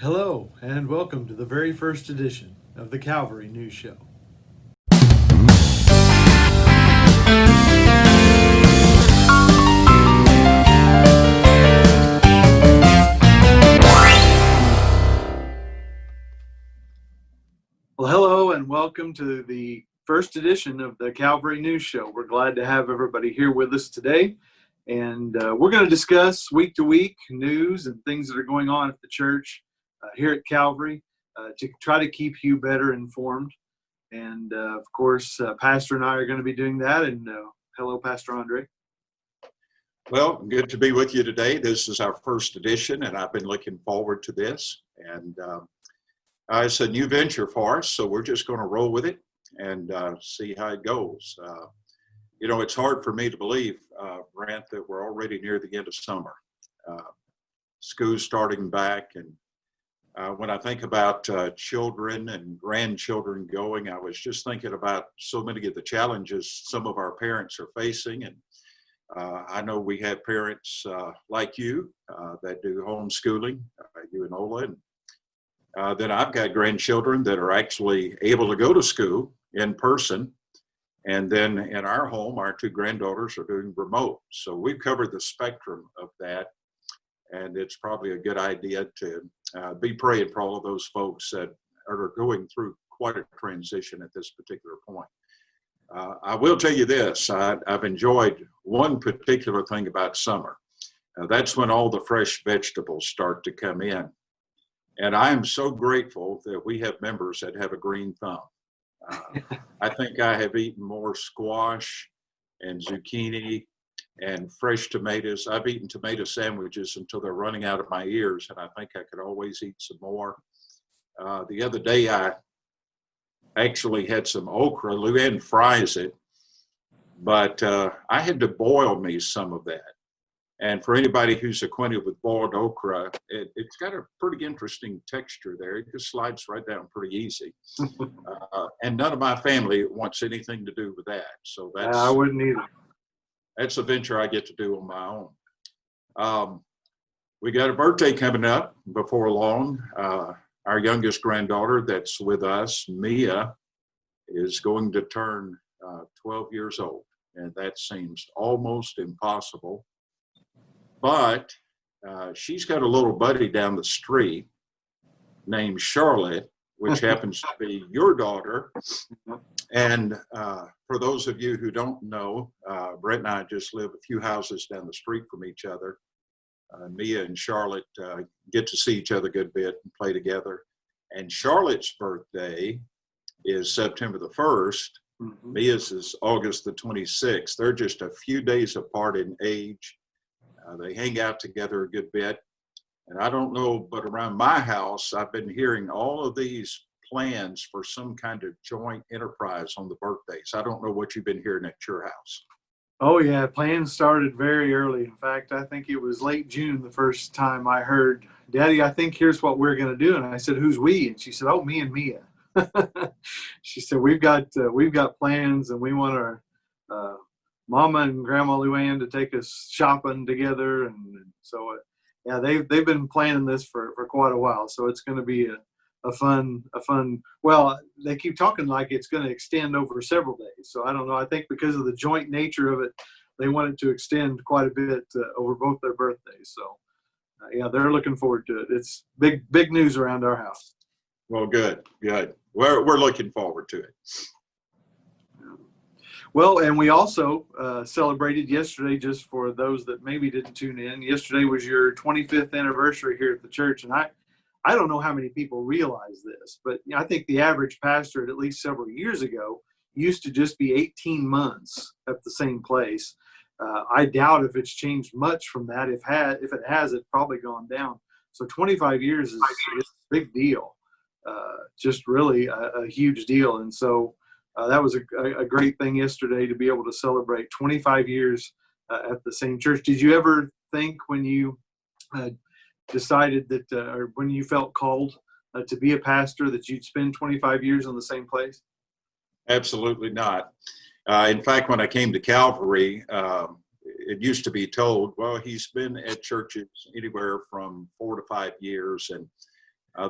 Hello, and welcome to the very first edition of the Calvary News Show. Well, hello, and welcome to the first edition of the Calvary News Show. We're glad to have everybody here with us today, and we're going to discuss week to week news and things that are going on at the church here at Calvary to try to keep you better informed. And of course, Pastor and I are going to be doing that. And hello, Pastor Andre. Well, good to be with you today. This is our first edition, and I've been looking forward to this. And it's a new venture for us, so we're just going to roll with it and see how it goes. It's hard for me to believe, Brent, that we're already near the end of summer. School's starting back, and when I think about children and grandchildren going, I was just thinking about so many of the challenges some of our parents are facing. And I know we have parents like you that do homeschooling, you and Ola. And then I've got grandchildren that are actually able to go to school in person. And then in our home, our two granddaughters are doing remote. So we've covered the spectrum of that. And it's probably a good idea to be praying for all of those folks that are going through quite a transition at this particular point. I will tell you this, I've enjoyed one particular thing about summer. That's when all the fresh vegetables start to come in. And I am so grateful that we have members that have a green thumb. I think I have eaten more squash and zucchini and fresh tomatoes. I've eaten tomato sandwiches until they're running out of my ears, and I think I could always eat some more. The other day, I actually had some okra. Luann fries it, but I had to boil me some of that. And for anybody who's acquainted with boiled okra, it's got a pretty interesting texture there. It just slides right down pretty easy. And none of my family wants anything to do with that. So I wouldn't either. That's a venture I get to do on my own. We got a birthday coming up before long. Our youngest granddaughter that's with us, Mia, is going to turn 12 years old. And that seems almost impossible. But she's got a little buddy down the street named Charlotte, which happens to be your daughter. And for those of you who don't know, Brett and I just live a few houses down the street from each other. Mia and Charlotte get to see each other a good bit and play together. And Charlotte's birthday is September the 1st. Mm-hmm. Mia's is August the 26th. They're just a few days apart in age. They hang out together a good bit. And I don't know, but around my house, I've been hearing all of these plans for some kind of joint enterprise on the birthdays. I don't know what you've been hearing at your house. Oh, yeah. Plans started very early. In fact, I think it was late June the first time I heard, Daddy, I think here's what we're going to do. And I said, who's we? And she said, oh, me and Mia. She said, we've got plans, and we want our Mama and Grandma Luann to take us shopping together. And so, yeah, they've been planning this for quite a while. So it's going to be a fun, well, they keep talking like it's going to extend over several days. So I don't know. I think because of the joint nature of it, they want it to extend quite a bit over both their birthdays. So, yeah, they're looking forward to it. It's big news around our house. Well, good. We're looking forward to it. Well, and we also celebrated yesterday, just for those that maybe didn't tune in. Yesterday was your 25th anniversary here at the church, and I don't know how many people realize this, but I think the average pastor at least several years ago used to just be 18 months at the same place. I doubt if it's changed much from that. If it has, it's probably gone down. So 25 years is a big deal, just really a huge deal. And so that was a great thing yesterday to be able to celebrate 25 years at the same church. Did you ever think when you decided that, or when you felt called to be a pastor, that you'd spend 25 years in the same place? Absolutely not. In fact, when I came to Calvary, it used to be told, well, he's been at churches anywhere from 4 to 5 years. And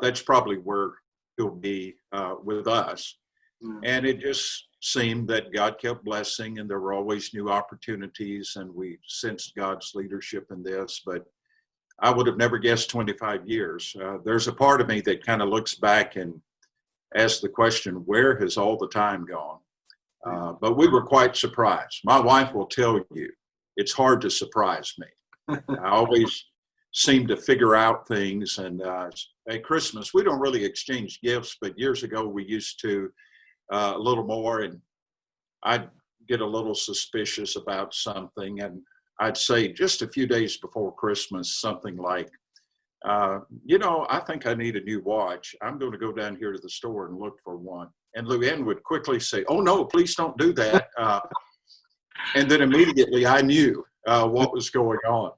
That's probably where he'll be with us. And it just seemed that God kept blessing, and there were always new opportunities, and we sensed God's leadership in this. But I would have never guessed 25 years. There's a part of me that kind of looks back and asks the question, where has all the time gone? But we were quite surprised. My wife will tell you, it's hard to surprise me. I always seem to figure out things. And at Christmas, we don't really exchange gifts, but years ago we used to a little more, and I'd get a little suspicious about something, and I'd say just a few days before Christmas, something like, I think I need a new watch. I'm going to go down here to the store and look for one. And Luann would quickly say, oh, no, please don't do that. And then immediately I knew what was going on.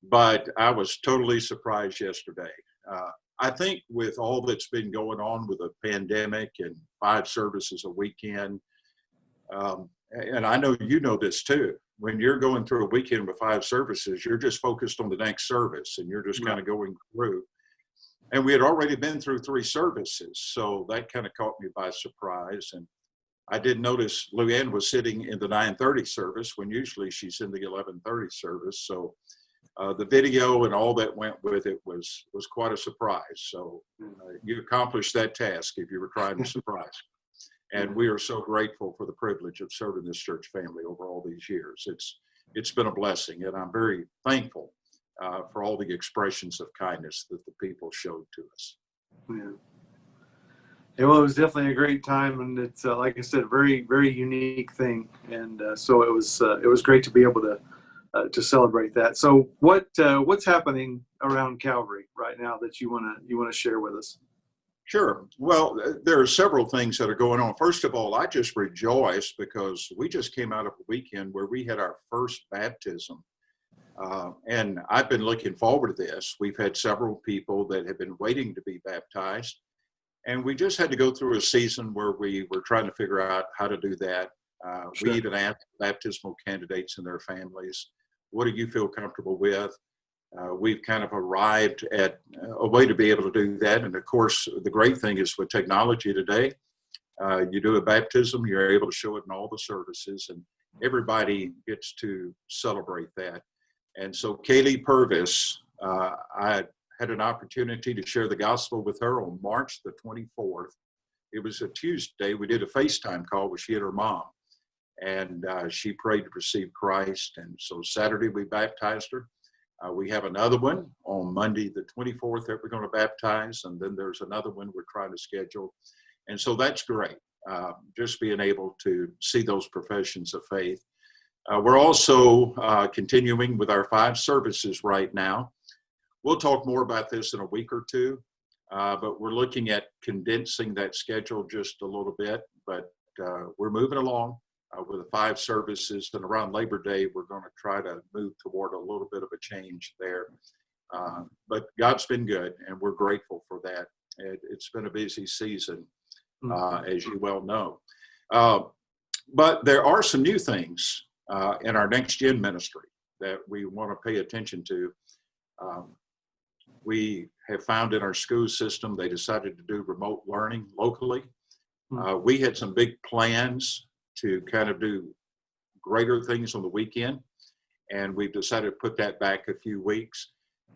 But I was totally surprised yesterday. I think with all that's been going on with the pandemic and 5 services a weekend, and I know you know this too, when you're going through a weekend with 5 services, you're just focused on the next service, and you're just kind of going through. And we had already been through 3 services, so that kind of caught me by surprise. And I did notice Luann was sitting in the 9:30 service when usually she's in the 11:30 service. So the video and all that went with it was quite a surprise. So you accomplished that task if you were trying to surprise. And we are so grateful for the privilege of serving this church family over all these years. It's been a blessing, and I'm very thankful for all the expressions of kindness that the people showed to us. Yeah, well, it was definitely a great time, and it's like I said, a very, very unique thing, and so it was great to be able to celebrate that. So what's happening around Calvary right now that you want to share with us? Sure. Well, there are several things that are going on. First of all, I just rejoice because we just came out of a weekend where we had our first baptism. And I've been looking forward to this. We've had several people that have been waiting to be baptized. And we just had to go through a season where we were trying to figure out how to do that. Sure. We even asked baptismal candidates and their families, what do you feel comfortable with? We've kind of arrived at a way to be able to do that. And of course, the great thing is with technology today, you do a baptism, you're able to show it in all the services, and everybody gets to celebrate that. And so Kaylee Purvis, I had an opportunity to share the gospel with her on March the 24th. It was a Tuesday. We did a FaceTime call where she and her mom, and she prayed to receive Christ. And so Saturday we baptized her. We have another one on Monday the 24th that we're going to baptize, and then there's another one we're trying to schedule. And so that's great, just being able to see those professions of faith. We're also continuing with our 5 services right now. We'll talk more about this in a week or two, but we're looking at condensing that schedule just a little bit, but we're moving along with the 5 services, and around Labor Day, we're going to try to move toward a little bit of a change there. But God's been good, and we're grateful for that. It's been a busy season, as you well know. But there are some new things in our Next Gen ministry that we want to pay attention to. We have found in our school system, they decided to do remote learning locally. We had some big plans to kind of do greater things on the weekend, and we've decided to put that back a few weeks.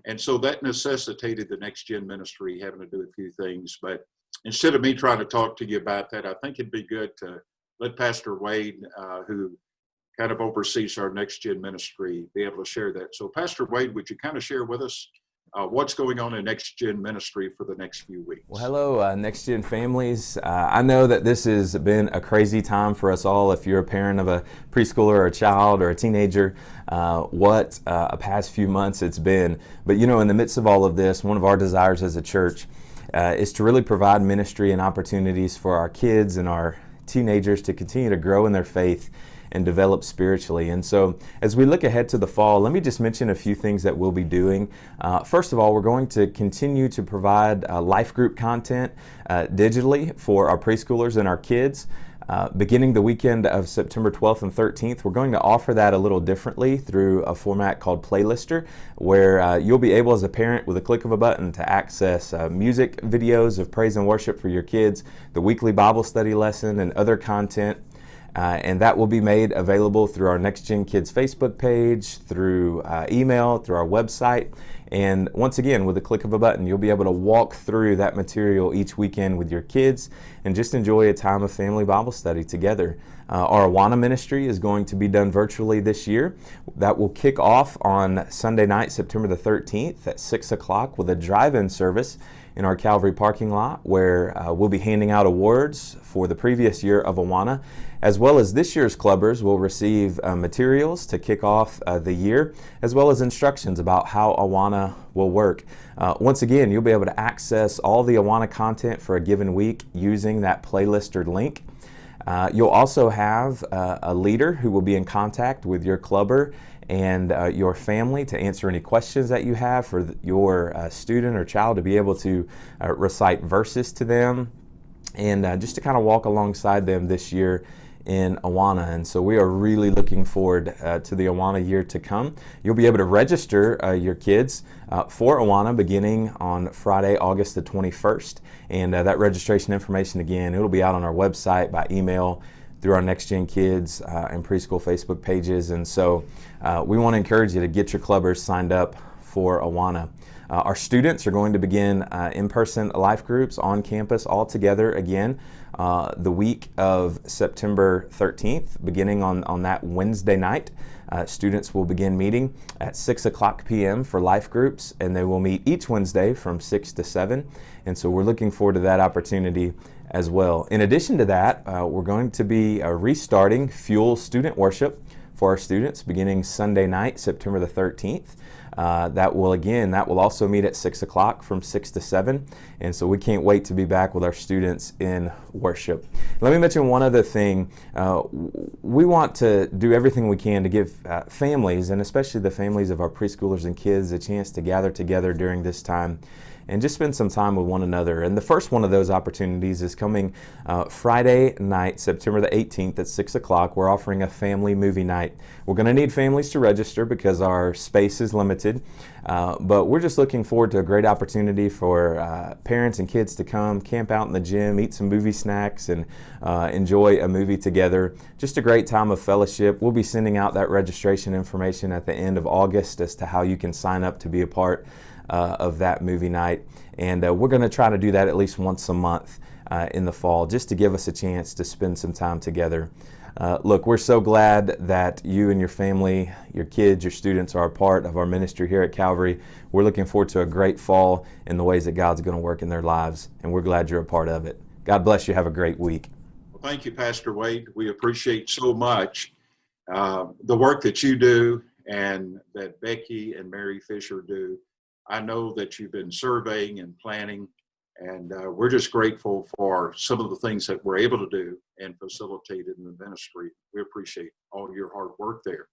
And so that necessitated the Next Gen ministry having to do a few things. But instead of me trying to talk to you about that, I think it'd be good to let Pastor Wade, who kind of oversees our Next Gen ministry, be able to share that. So Pastor Wade, would you kind of share with us what's going on in Next Gen ministry for the next few weeks? Well, hello, Next Gen families. I know that this has been a crazy time for us all. If you're a parent of a preschooler or a child or a teenager, what a past few months it's been. But in the midst of all of this, one of our desires as a church is to really provide ministry and opportunities for our kids and our teenagers to continue to grow in their faith and develop spiritually. And so as we look ahead to the fall, let me just mention a few things that we'll be doing. First of all, we're going to continue to provide life group content digitally for our preschoolers and our kids. Beginning the weekend of September 12th and 13th, we're going to offer that a little differently through a format called Playlister, where you'll be able as a parent with a click of a button to access music videos of praise and worship for your kids, the weekly Bible study lesson, and other content. And that will be made available through our Next Gen Kids Facebook page, through email, through our website. And once again, with a click of a button, you'll be able to walk through that material each weekend with your kids and just enjoy a time of family Bible study together. Our Awana ministry is going to be done virtually this year. That will kick off on Sunday night, September the 13th at 6 o'clock with a drive-in service in our Calvary parking lot, where we'll be handing out awards for the previous year of Awana, as well as this year's clubbers will receive materials to kick off the year, as well as instructions about how Awana will work. Once again, you'll be able to access all the Awana content for a given week using that Playlister link. You'll also have a leader who will be in contact with your clubber and your family to answer any questions that you have for your student or child, to be able to recite verses to them and just to kind of walk alongside them this year in Awana. And so we are really looking forward to the Awana year to come. You'll be able to register your kids for Awana beginning on Friday, August the 21st. And that registration information, again, it'll be out on our website, by email, through our Next Gen Kids and preschool Facebook pages. And so we want to encourage you to get your clubbers signed up for Awana. Our students are going to begin in-person life groups on campus all together again the week of September 13th, beginning on that Wednesday night. Students will begin meeting at 6 o'clock p.m. for life groups, and they will meet each Wednesday from 6 to 7. And so we're looking forward to that opportunity as well. In addition to that, we're going to be restarting Fuel Student Worship for our students beginning Sunday night, September the 13th. That will also meet at 6 o'clock from 6 to 7. And so we can't wait to be back with our students in worship. Let me mention one other thing. We want to do everything we can to give families, and especially the families of our preschoolers and kids, a chance to gather together during this time and just spend some time with one another. And the first one of those opportunities is coming Friday night, September the 18th at 6 o'clock. We're offering a family movie night. We're going to need families to register because our space is limited, but we're just looking forward to a great opportunity for parents and kids to come, camp out in the gym, eat some movie snacks, and enjoy a movie together. Just a great time of fellowship. We'll be sending out that registration information at the end of August as to how you can sign up to be a part of that movie night. And we're going to try to do that at least once a month in the fall, just to give us a chance to spend some time together. Look, we're so glad that you and your family, your kids, your students are a part of our ministry here at Calvary. We're looking forward to a great fall in the ways that God's going to work in their lives, and we're glad you're a part of it. God bless you. Have a great week. Well, thank you, Pastor Wade. We appreciate so much the work that you do and that Becky and Mary Fisher do. I know that you've been surveying and planning, and we're just grateful for some of the things that we're able to do and facilitate in the ministry. We appreciate all your hard work there.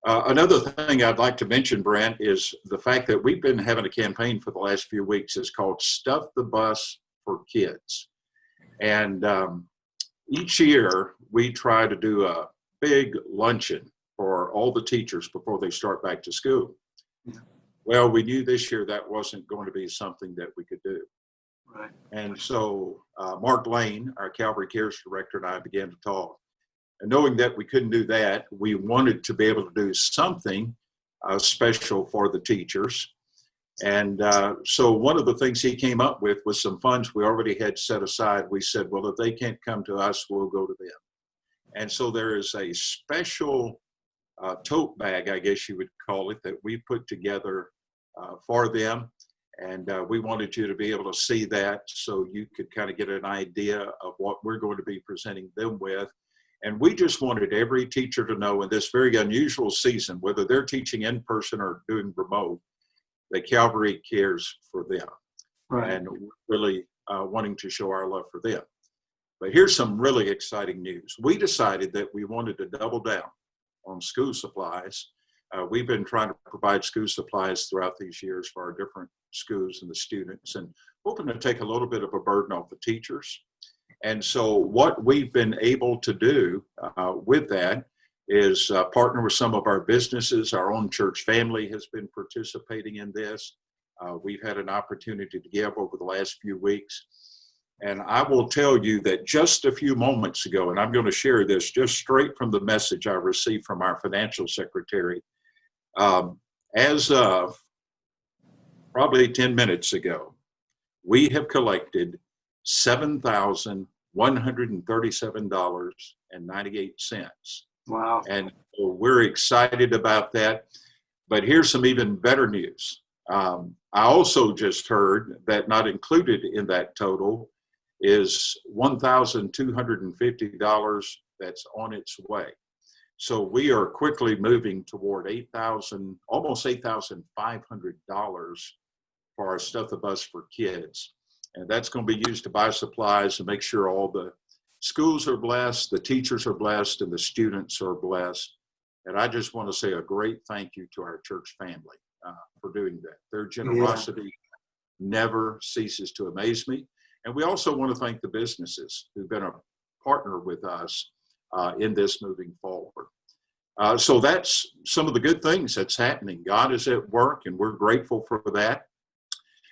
Another thing I'd like to mention, Brent, is the fact that we've been having a campaign for the last few weeks. It's called Stuff the Bus for Kids. And each year we try to do a big luncheon for all the teachers before they start back to school. Well, we knew this year that wasn't going to be something that we could do. Right. And so Mark Lane, our Calvary Cares Director, and I began to talk. And knowing that we couldn't do that, we wanted to be able to do something special for the teachers. And so one of the things he came up with was some funds we already had set aside. We said, well, if they can't come to us, we'll go to them. And so there is a special tote bag, I guess you would call it, that we put together for them. And we wanted you to be able to see that so you could kind of get an idea of what we're going to be presenting them with. And we just wanted every teacher to know in this very unusual season, whether they're teaching in person or doing remote, that Calvary cares for them. Right. And we're really wanting to show our love for them. But here's some really exciting news. We decided that we wanted to double down on school supplies. We've been trying to provide school supplies throughout these years for our different schools and the students, and hoping to take a little bit of a burden off the teachers. And so what we've been able to do with that is partner with some of our businesses. Our own church family has been participating in this. We've had an opportunity to give over the last few weeks. And I will tell you that just a few moments ago, and I'm going to share this just straight from the message I received from our financial secretary, as of probably 10 minutes ago, we have collected $7,137.98. Wow. And so we're excited about that. But here's some even better news. I also just heard that not included in that total is $1,250 that's on its way. So we are quickly moving toward almost $8,500 for our Stuff the Bus for Kids. And that's going to be used to buy supplies and make sure all the schools are blessed, the teachers are blessed, and the students are blessed. And I just want to say a great thank you to our church family for doing that. Their generosity never ceases to amaze me. And we also want to thank the businesses who've been a partner with us in this moving forward. So that's some of the good things that's happening. God is at work, and we're grateful for that.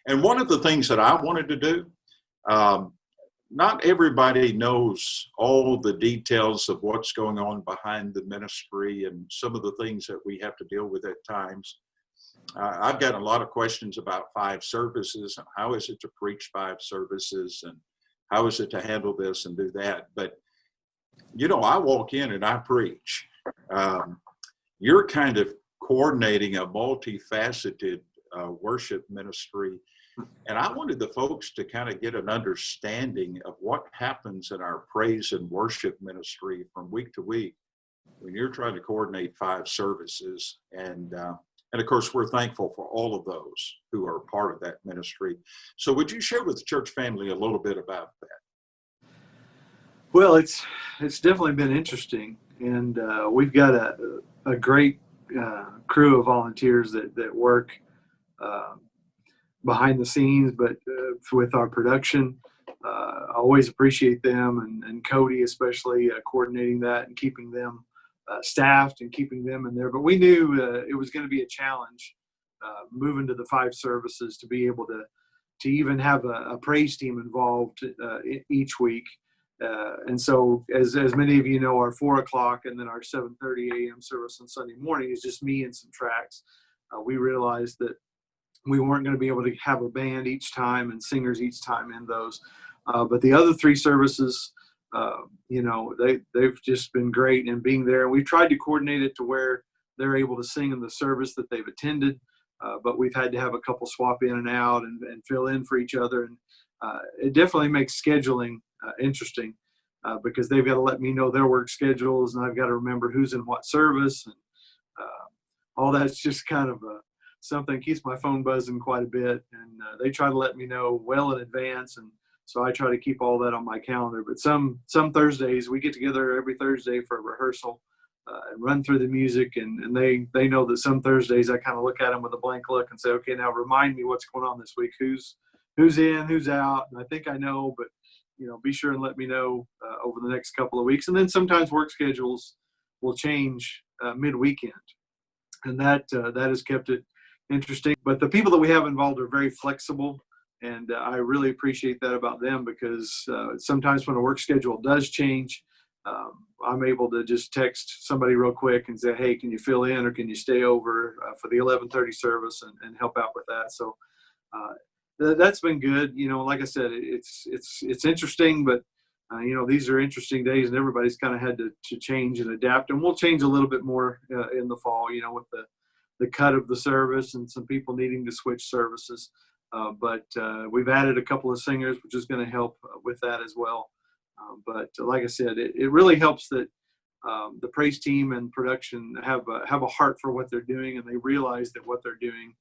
And one of the things that I wanted to do, not everybody knows all the details of what's going on behind the ministry and some of the things that we have to deal with at times. I've gotten a lot of questions about 5 services and how is it to preach 5 services and how is it to handle this and do that. But, you know, I walk in and I preach. You're kind of coordinating a multifaceted worship ministry. And I wanted the folks to kind of get an understanding of what happens in our praise and worship ministry from week to week when you're trying to coordinate 5 services. And of course, we're thankful for all of those who are part of that ministry. So would you share with the church family a little bit about that? Well, it's definitely been interesting. And we've got a great crew of volunteers that work behind the scenes, but with our production. I always appreciate them and Cody especially coordinating that and keeping them staffed and keeping them in there. But we knew it was going to be a challenge moving to the 5 services to be able to even have a praise team involved each week. And so as many of you know, our 4 o'clock and then our 7:30 a.m. service on Sunday morning is just me and some tracks. We realized that we weren't going to be able to have a band each time and singers each time in those. But the other 3 services, you know, they've just been great in being there. We've tried to coordinate it to where they're able to sing in the service that they've attended. But we've had to have a couple swap in and out and fill in for each other. And it definitely makes scheduling interesting because they've got to let me know their work schedules and I've got to remember who's in what service. And all that's just kind of something keeps my phone buzzing quite a bit. And they try to let me know well in advance. And so I try to keep all that on my calendar. But some Thursdays, we get together every Thursday for a rehearsal and run through the music. And they know that some Thursdays I kind of look at them with a blank look and say, okay, now remind me what's going on this week. Who's in, who's out. And I think I know, but, you know, be sure and let me know over the next couple of weeks. And then sometimes work schedules will change mid-weekend. And that has kept it interesting. But the people that we have involved are very flexible. And I really appreciate that about them because sometimes when a work schedule does change, I'm able to just text somebody real quick and say, hey, can you fill in or can you stay over for the 11:30 service and help out with that. So that's been good. You know, like I said, it's interesting, but you know, these are interesting days and everybody's kind of had to change and adapt. And we'll change a little bit more in the fall, you know, with the cut of the service and some people needing to switch services. But we've added a couple of singers, which is going to help with that as well. But like I said, it really helps that the praise team and production have a heart for what they're doing, and they realize that what they're doing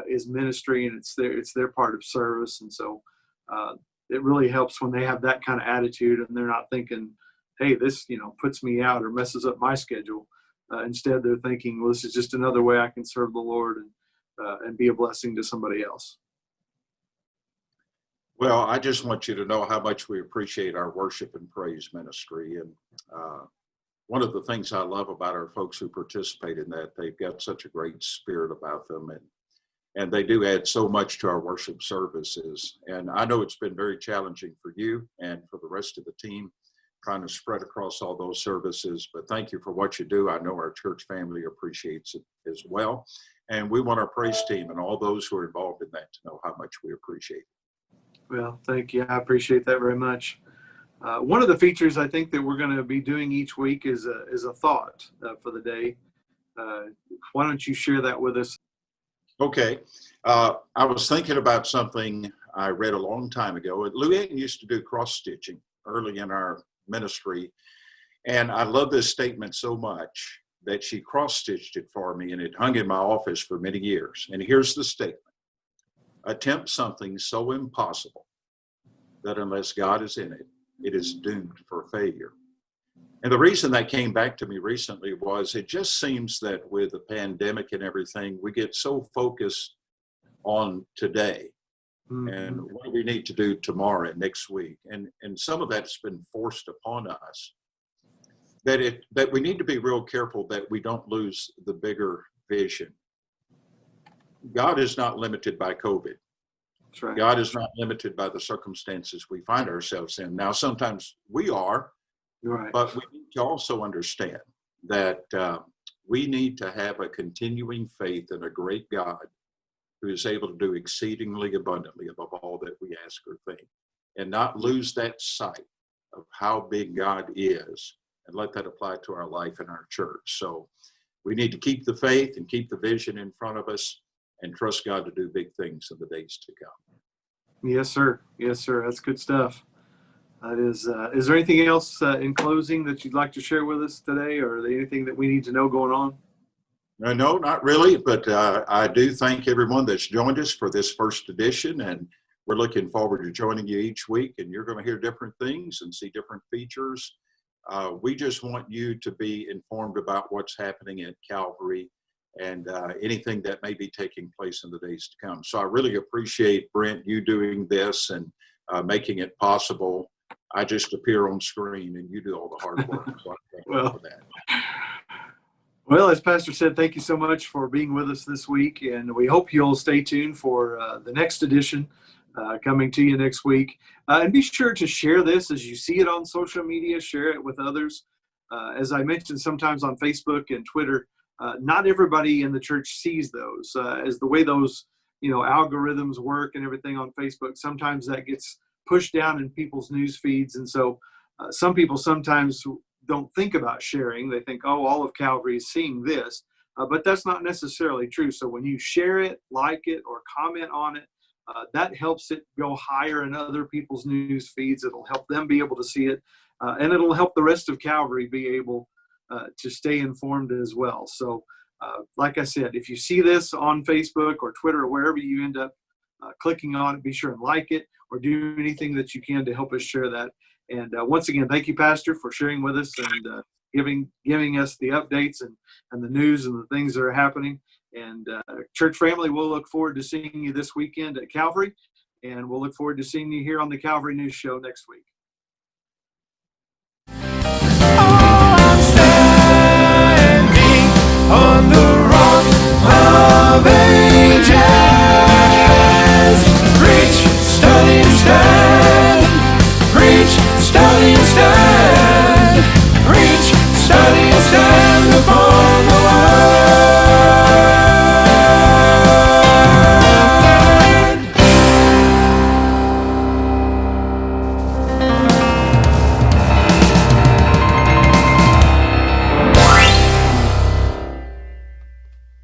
is ministry and it's their part of service. And so it really helps when they have that kind of attitude and they're not thinking, hey, this, you know, puts me out or messes up my schedule. Instead, they're thinking, well, this is just another way I can serve the Lord and be a blessing to somebody else. Well, I just want you to know how much we appreciate our worship and praise ministry. And one of the things I love about our folks who participate in that, they've got such a great spirit about them. And they do add so much to our worship services. And I know it's been very challenging for you and for the rest of the team trying to spread across all those services. But thank you for what you do. I know our church family appreciates it as well. And we want our praise team and all those who are involved in that to know how much we appreciate it. Well, thank you. I appreciate that very much. One of the features I think that we're going to be doing each week is a thought for the day. Why don't you share that with us? Okay. I was thinking about something I read a long time ago. Luann used to do cross-stitching early in our ministry. And I love this statement so much that she cross-stitched it for me, and it hung in my office for many years. And here's the statement. Attempt something so impossible that unless God is in it, it is doomed for failure. And the reason that came back to me recently was it just seems that with the pandemic and everything, we get so focused on today and what do we need to do tomorrow and next week. And some of that's been forced upon us that we need to be real careful that we don't lose the bigger vision. God is not limited by COVID. That's right. God is not limited by the circumstances we find ourselves in. Now, sometimes we are, Right. but we need to also understand that we need to have a continuing faith in a great God who is able to do exceedingly abundantly above all that we ask or think, and not lose that sight of how big God is and let that apply to our life and our church. So we need to keep the faith and keep the vision in front of us and trust God to do big things in the days to come. Yes, sir. Yes, sir. That's good stuff. That is there anything else in closing that you'd like to share with us today, or anything that we need to know going on? No, not really, but I do thank everyone that's joined us for this first edition, and we're looking forward to joining you each week, and you're going to hear different things and see different features. We just want you to be informed about what's happening at Calvary and anything that may be taking place in the days to come. So I really appreciate, Brent, you doing this and making it possible. I just appear on screen and you do all the hard work. So I thank you for that. Well, as Pastor said, thank you so much for being with us this week, and we hope you'll stay tuned for the next edition coming to you next week. And be sure to share this as you see it on social media, share it with others. As I mentioned, sometimes on Facebook and Twitter, not everybody in the church sees those. As the way those algorithms work and everything on Facebook, sometimes that gets pushed down in people's news feeds, and so some people sometimes don't think about sharing. They think, oh, all of Calvary is seeing this, but that's not necessarily true. So when you share it, like it, or comment on it, that helps it go higher in other people's news feeds. It'll help them be able to see it, and it'll help the rest of Calvary be able to stay informed as well. So like I said, if you see this on Facebook or Twitter or wherever you end up clicking on it, be sure and like it or do anything that you can to help us share that. And once again, thank you, Pastor, for sharing with us and giving us the updates and the news and the things that are happening. And church family, we'll look forward to seeing you this weekend at Calvary, and we'll look forward to seeing you here on the Calvary News Show next week.